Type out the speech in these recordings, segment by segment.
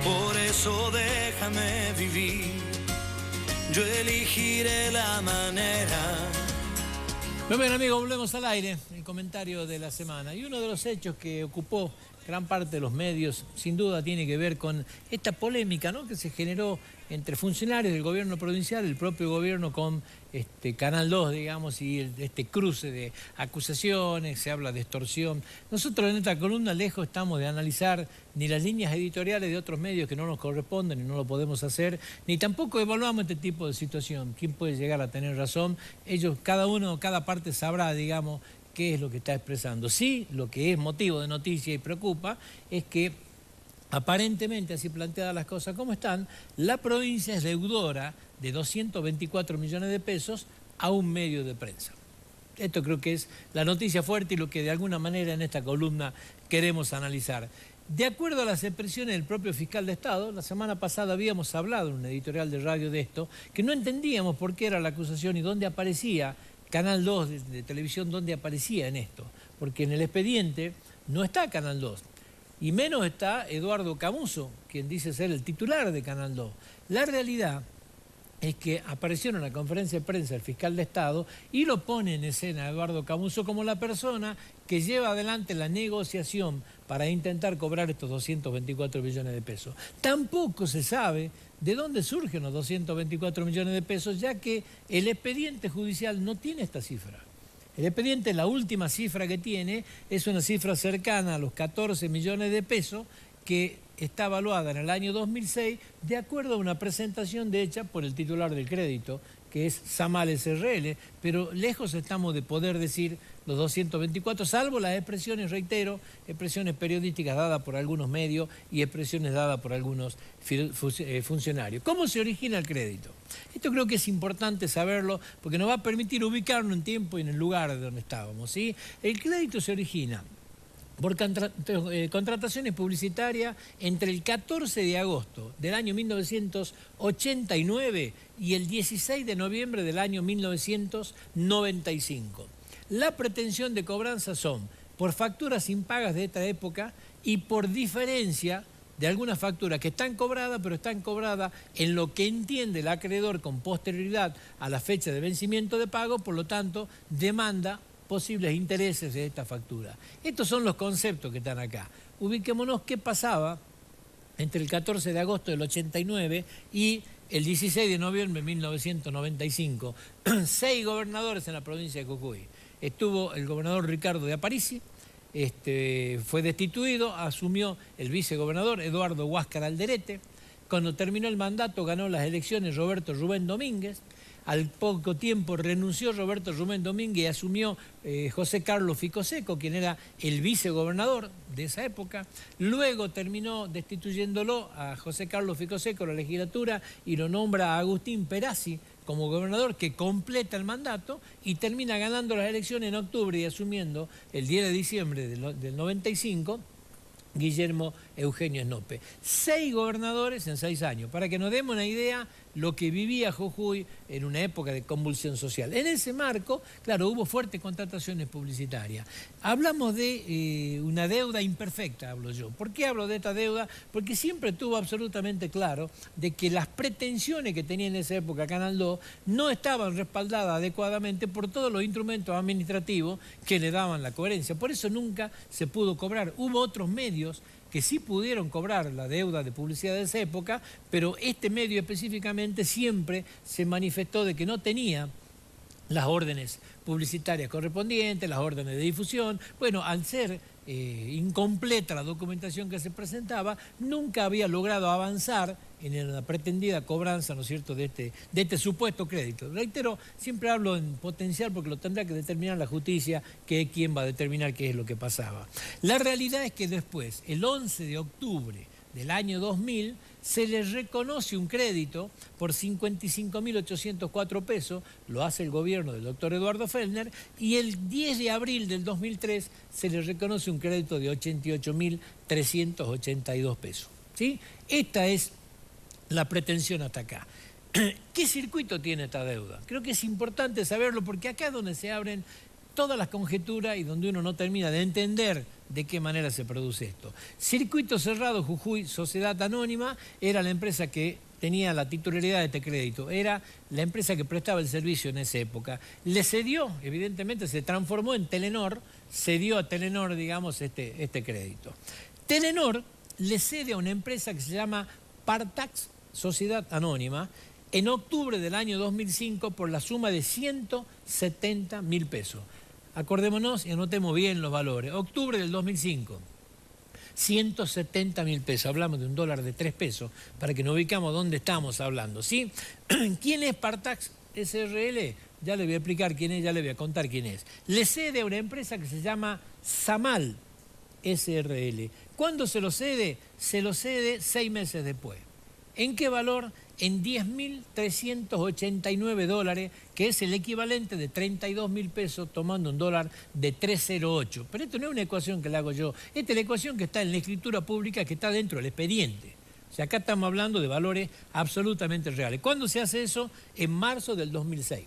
por eso déjame vivir. Yo elegiré la manera. Muy bien, amigos, volvemos al aire, el comentario de la semana. Y uno de los hechos que ocupó gran parte de los medios, sin duda, tiene que ver con esta polémica, ¿no?, que se generó entre funcionarios del gobierno provincial, el propio gobierno con Canal 2, digamos, y este cruce de acusaciones, se habla de extorsión. Nosotros en esta columna lejos estamos de analizar ni las líneas editoriales de otros medios que no nos corresponden y no lo podemos hacer, ni tampoco evaluamos este tipo de situación. ¿Quién puede llegar a tener razón? Ellos, cada parte sabrá, digamos, qué es lo que está expresando. Sí, lo que es motivo de noticia y preocupa es que aparentemente, así planteadas las cosas como están, la provincia es deudora de 224 millones de pesos a un medio de prensa. Esto creo que es la noticia fuerte y lo que de alguna manera en esta columna queremos analizar. De acuerdo a las expresiones del propio fiscal de Estado, la semana pasada habíamos hablado en un editorial de radio de esto, que no entendíamos por qué era la acusación y dónde aparecía Canal 2 de televisión, dónde aparecía en esto. Porque en el expediente no está Canal 2. Y menos está Eduardo Camuso, quien dice ser el titular de Canal 2. La realidad es que apareció en la conferencia de prensa el fiscal de Estado y lo pone en escena Eduardo Camuso como la persona que lleva adelante la negociación para intentar cobrar estos 224 millones de pesos. Tampoco se sabe de dónde surgen los 224 millones de pesos, ya que el expediente judicial no tiene esta cifra. El expediente, la última cifra que tiene, es una cifra cercana a los 14 millones de pesos que está evaluada en el año 2006 de acuerdo a una presentación hecha por el titular del crédito, que es Samal SRL, pero lejos estamos de poder decir los 224, salvo las expresiones, reitero, expresiones periodísticas dadas por algunos medios y expresiones dadas por algunos funcionarios. ¿Cómo se origina el crédito? Esto creo que es importante saberlo porque nos va a permitir ubicarnos en tiempo y en el lugar de donde estábamos, ¿sí? El crédito se origina por contrataciones publicitarias entre el 14 de agosto del año 1989 y el 16 de noviembre del año 1995. La pretensión de cobranza son por facturas impagas de esta época y por diferencia de algunas facturas que están cobradas, pero están cobradas en lo que entiende el acreedor con posterioridad a la fecha de vencimiento de pago, por lo tanto, demanda posibles intereses de esta factura. Estos son los conceptos que están acá. Ubiquémonos qué pasaba entre el 14 de agosto del 89 y el 16 de noviembre de 1995. 6 gobernadores en la provincia de Jujuy. Estuvo el gobernador Ricardo de Aparici, fue destituido, asumió el vicegobernador Eduardo Huáscar Alderete. Cuando terminó el mandato ganó las elecciones Roberto Rubén Domínguez. Al poco tiempo renunció Roberto Rubén Domínguez y asumió José Carlos Ficoseco, quien era el vicegobernador de esa época. Luego terminó destituyéndolo a José Carlos Ficoseco la legislatura y lo nombra a Agustín Perazzi como gobernador, que completa el mandato y termina ganando las elecciones en octubre y asumiendo el 10 de diciembre del 95 Guillermo Eugenio Snope. 6 gobernadores en 6 años, para que nos demos una idea lo que vivía Jujuy en una época de convulsión social. En ese marco, claro, hubo fuertes contrataciones publicitarias. Hablamos de una deuda imperfecta, hablo yo. ¿Por qué hablo de esta deuda? Porque siempre estuvo absolutamente claro de que las pretensiones que tenía en esa época Canal 2 no estaban respaldadas adecuadamente por todos los instrumentos administrativos que le daban la coherencia. Por eso nunca se pudo cobrar. Hubo otros medios que sí pudieron cobrar la deuda de publicidad de esa época, pero este medio específicamente siempre se manifestó de que no tenía las órdenes publicitarias correspondientes, las órdenes de difusión. Bueno, al ser incompleta la documentación que se presentaba, nunca había logrado avanzar en la pretendida cobranza, ¿no es cierto?, de este supuesto crédito. Reitero, siempre hablo en potencial porque lo tendrá que determinar la justicia, que es quien va a determinar qué es lo que pasaba. La realidad es que después, el 11 de octubre del año 2000, se les reconoce un crédito por 55.804 pesos, lo hace el gobierno del doctor Eduardo Fellner, y el 10 de abril del 2003 se les reconoce un crédito de 88.382 pesos. ¿Sí? Esta es la pretensión hasta acá. ¿Qué circuito tiene esta deuda? Creo que es importante saberlo porque acá es donde se abren todas las conjeturas y donde uno no termina de entender de qué manera se produce esto. Circuito Cerrado Jujuy, Sociedad Anónima, era la empresa que tenía la titularidad de este crédito, era la empresa que prestaba el servicio en esa época. Le cedió, evidentemente se transformó en Telenor, cedió a Telenor, digamos, este crédito. Telenor le cede a una empresa que se llama Partax Sociedad Anónima en octubre del año 2005 por la suma de 170.000 pesos. Acordémonos y anotemos bien los valores. Octubre del 2005, 170.000 pesos. Hablamos de un dólar de 3 pesos para que nos ubicamos dónde estamos hablando, ¿sí? ¿Quién es Partax SRL? Ya le voy a explicar quién es, ya le voy a contar quién es. Le cede a una empresa que se llama Samal SRL. ¿Cuándo se lo cede? Se lo cede 6 meses después. ¿En qué valor? En 10.389 dólares, que es el equivalente de 32.000 pesos, tomando un dólar de 3,08. Pero esto no es una ecuación que la hago yo, esta es la ecuación que está en la escritura pública, que está dentro del expediente. O sea, acá estamos hablando de valores absolutamente reales. ¿Cuándo se hace eso? En marzo del 2006.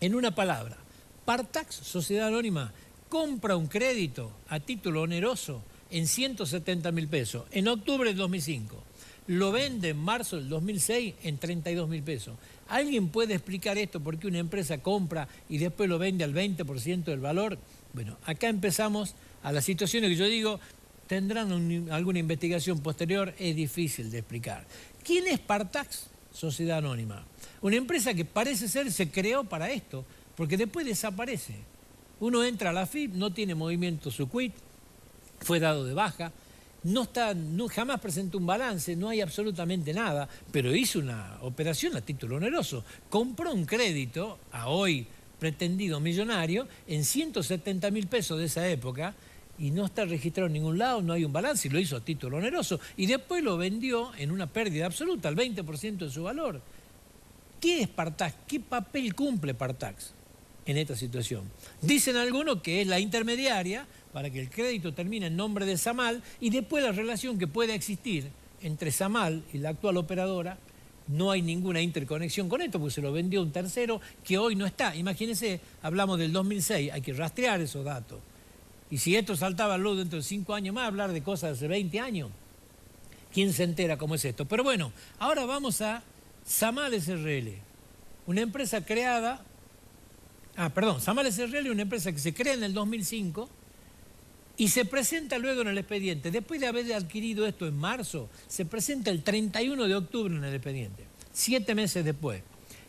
En una palabra, Partax, Sociedad Anónima, compra un crédito a título oneroso en 170.000 pesos, en octubre del 2005. Lo vende en marzo del 2006 en 32.000 pesos. ¿Alguien puede explicar esto? ¿Por qué una empresa compra y después lo vende al 20% del valor? Bueno, acá empezamos a las situaciones que yo digo, tendrán alguna investigación posterior, es difícil de explicar. ¿Quién es Partax Sociedad Anónima? Una empresa que parece ser se creó para esto, porque después desaparece. Uno entra a la AFIP, no tiene movimiento su quit, fue dado de baja, jamás presentó un balance, no hay absolutamente nada, pero hizo una operación a título oneroso. Compró un crédito a hoy pretendido millonario en 170.000 pesos de esa época y no está registrado en ningún lado, no hay un balance, y lo hizo a título oneroso. Y después lo vendió en una pérdida absoluta, al 20% de su valor. ¿Qué es Partax? ¿Qué papel cumple Partax en esta situación? Dicen algunos que es la intermediaria para que el crédito termine en nombre de Samal y después la relación que pueda existir entre Samal y la actual operadora, no hay ninguna interconexión con esto porque se lo vendió un tercero que hoy no está. Imagínense, hablamos del 2006, hay que rastrear esos datos. Y si esto saltaba a luz dentro de 5 años más, hablar de cosas de hace 20 años, ¿quién se entera cómo es esto? Pero bueno, ahora vamos a Samal SRL, una empresa creada... Samal SRL es una empresa que se crea en el 2005 y se presenta luego en el expediente. Después de haber adquirido esto en marzo, se presenta el 31 de octubre en el expediente, 7 meses después.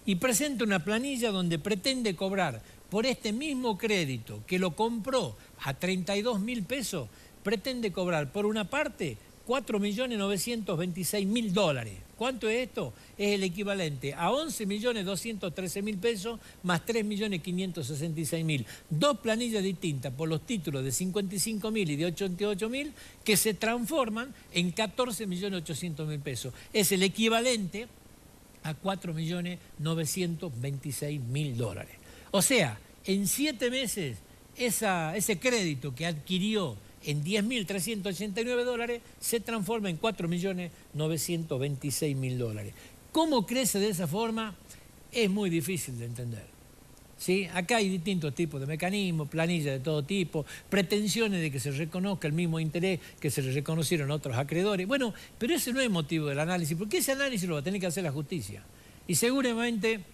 Y presenta una planilla donde pretende cobrar por este mismo crédito que lo compró a 32.000 pesos, pretende cobrar por una parte 4.926.000 dólares. ¿Cuánto es esto? Es el equivalente a 11.213.000 pesos más 3.566.000. Dos planillas distintas por los títulos de 55.000 y de 88.000 que se transforman en 14.800.000 pesos. Es el equivalente a 4.926.000 dólares. O sea, en 7 meses ese crédito que adquirió en 10.389 dólares se transforma en 4.926.000 dólares. ¿Cómo crece de esa forma? Es muy difícil de entender. ¿Sí? Acá hay distintos tipos de mecanismos, planillas de todo tipo, pretensiones de que se reconozca el mismo interés que se le reconocieron a otros acreedores. Bueno, pero ese no es motivo del análisis, porque ese análisis lo va a tener que hacer la justicia. Y seguramente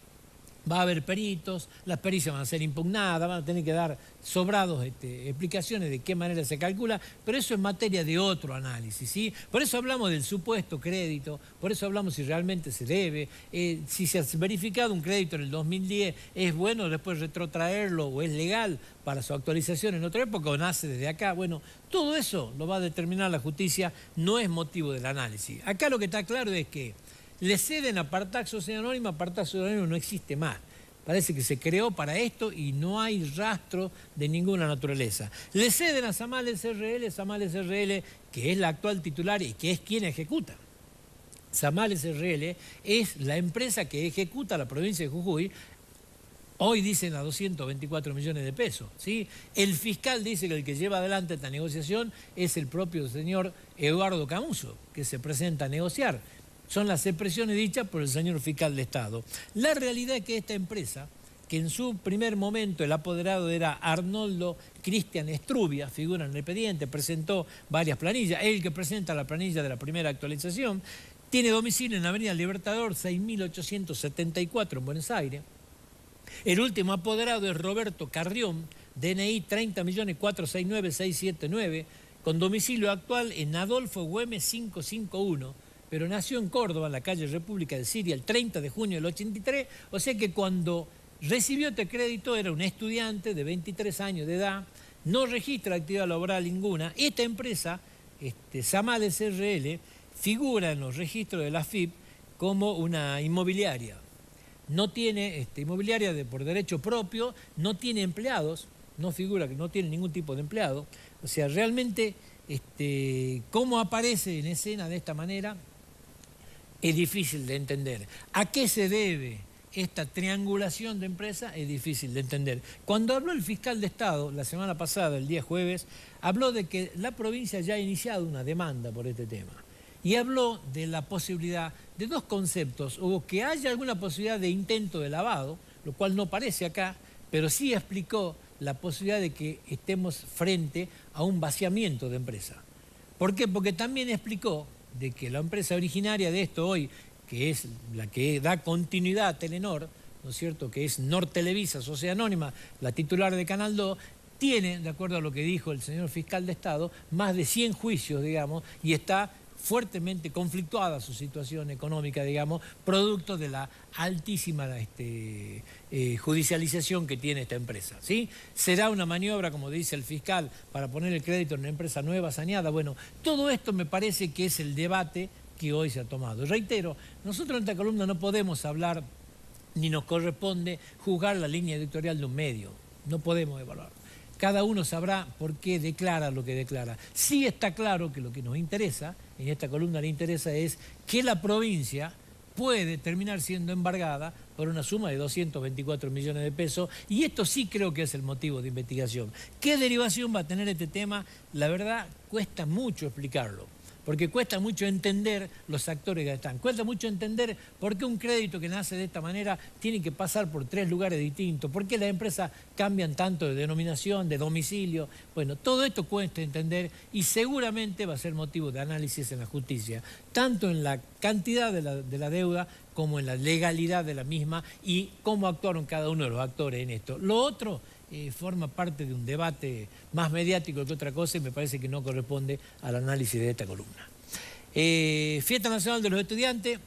va a haber peritos, las pericias van a ser impugnadas, van a tener que dar sobrados explicaciones de qué manera se calcula, pero eso es materia de otro análisis, ¿sí? Por eso hablamos del supuesto crédito, por eso hablamos si realmente se debe, si se ha verificado un crédito en el 2010, ¿es bueno después retrotraerlo o es legal para su actualización en otra época o nace desde acá? Bueno, todo eso lo va a determinar la justicia, no es motivo del análisis. Acá lo que está claro es que le ceden a Partax Sociedad Anónima, Partax Sociedad Anónima no existe más. Parece que se creó para esto y no hay rastro de ninguna naturaleza. Le ceden a Samal SRL, que es la actual titular y que es quien ejecuta. Samal SRL es la empresa que ejecuta la provincia de Jujuy. Hoy dicen a 224 millones de pesos, ¿sí? El fiscal dice que el que lleva adelante esta negociación es el propio señor Eduardo Camuso, que se presenta a negociar. Son las expresiones dichas por el señor fiscal de Estado. La realidad es que esta empresa que en su primer momento el apoderado era Arnoldo Cristian Estrubia, figura en el expediente, presentó varias planillas, el que presenta la planilla de la primera actualización, tiene domicilio en la Avenida Libertador 6874 en Buenos Aires. El último apoderado es Roberto Carrión, DNI 30.469.679, con domicilio actual en Adolfo Güemes 551, pero nació en Córdoba, en la calle República de Siria, el 30 de junio del 83, o sea que cuando recibió este crédito era un estudiante de 23 años de edad, no registra actividad laboral ninguna. Esta empresa, Samales SRL, figura en los registros de la AFIP como una inmobiliaria. No tiene inmobiliaria por derecho propio, no tiene empleados, no figura que no tiene ningún tipo de empleado. O sea, realmente, cómo aparece en escena de esta manera es difícil de entender. ¿A qué se debe esta triangulación de empresas? Es difícil de entender. Cuando habló el fiscal de Estado la semana pasada, el día jueves, habló de que la provincia ya ha iniciado una demanda por este tema. Y habló de la posibilidad de dos conceptos, o que haya alguna posibilidad de intento de lavado, lo cual no parece acá, pero sí explicó la posibilidad de que estemos frente a un vaciamiento de empresa. ¿Por qué? Porque también explicó de que la empresa originaria de esto hoy, que es la que da continuidad a Telenor, ¿no es cierto?, que es Nortelevisa, Sociedad Anónima, la titular de Canal 2, tiene, de acuerdo a lo que dijo el señor fiscal de Estado, más de 100 juicios, digamos, y está fuertemente conflictuada su situación económica, digamos, producto de la altísima judicialización que tiene esta empresa, ¿sí? ¿Será una maniobra, como dice el fiscal, para poner el crédito en una empresa nueva, saneada? Bueno, todo esto me parece que es el debate que hoy se ha tomado. Reitero, nosotros en esta columna no podemos hablar, ni nos corresponde juzgar la línea editorial de un medio, no podemos evaluar. Cada uno sabrá por qué declara lo que declara. Sí está claro que lo que nos interesa, en esta columna le interesa, es que la provincia puede terminar siendo embargada por una suma de 224 millones de pesos, y esto sí creo que es el motivo de investigación. ¿Qué derivación va a tener este tema? La verdad, cuesta mucho explicarlo, porque cuesta mucho entender los actores que están. Cuesta mucho entender por qué un crédito que nace de esta manera tiene que pasar por 3 lugares distintos, por qué las empresas cambian tanto de denominación, de domicilio. Bueno, todo esto cuesta entender y seguramente va a ser motivo de análisis en la justicia, tanto en la cantidad de la deuda como en la legalidad de la misma y cómo actuaron cada uno de los actores en esto. Lo otro forma parte de un debate más mediático que otra cosa y me parece que no corresponde al análisis de esta columna. Fiesta Nacional de los Estudiantes.